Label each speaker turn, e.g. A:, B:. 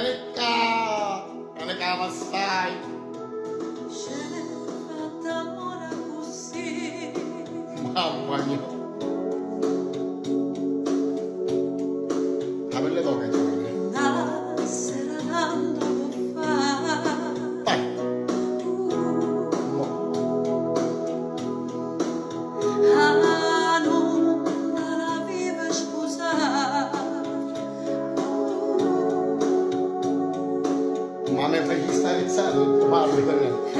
A: Aneka, ma stai?
B: C'è fatta buona così.
A: Mamma mia. La pelle d'oca, giovane.
B: La sera tanto può fare.
A: Vai.
B: Ah, non la vive sposare.
A: Ma mi fai stare alzato, parli per me.